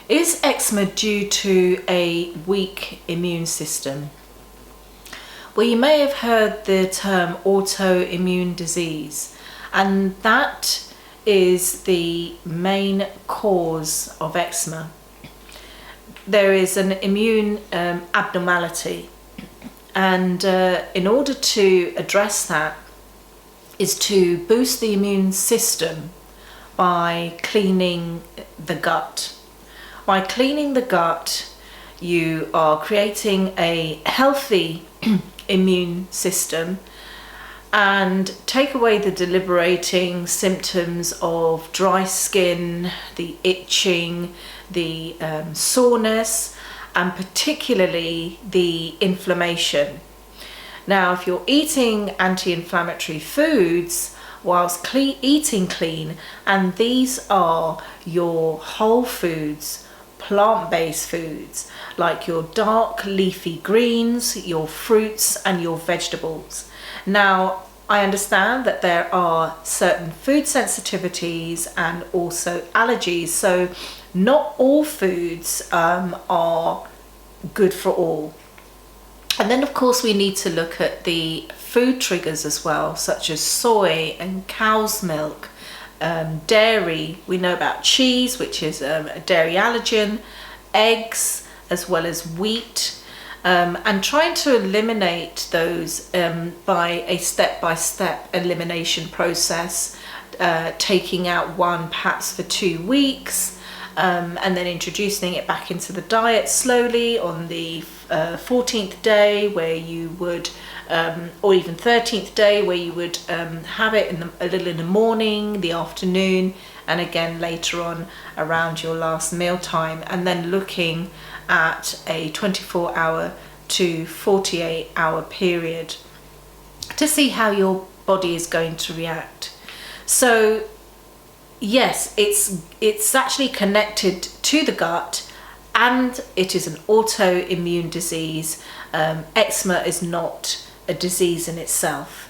Is eczema due to a weak immune system? Well, you may have heard the term autoimmune disease, and that is the main cause of eczema. There is an immune abnormality, and in order to address that is to boost the immune system by cleaning the gut. By cleaning the gut, you are creating a healthy immune system and take away the debilitating symptoms of dry skin, the itching, the soreness, and particularly the inflammation. Now, if you're eating anti-inflammatory foods whilst eating clean, and these are your whole foods, plant-based foods like your dark leafy greens, your fruits and your vegetables. Now, I understand that there are certain food sensitivities and also allergies, so not all foods are good for all. And then of course we need to look at the food triggers as well, such as soy and cow's milk, dairy. We know about cheese, which is a dairy allergen, eggs, as well as wheat, and trying to eliminate those by a step-by-step elimination process, taking out one perhaps for 2 weeks, and then introducing it back into the diet slowly on the 14th day, where you would or even 13th day, where you would have it a little in the morning, the afternoon, and again later on around your last meal time, and then looking at a 24-hour to 48-hour period to see how your body is going to react. So yes, it's actually connected to the gut, and it is an autoimmune disease. Eczema is not a disease in itself.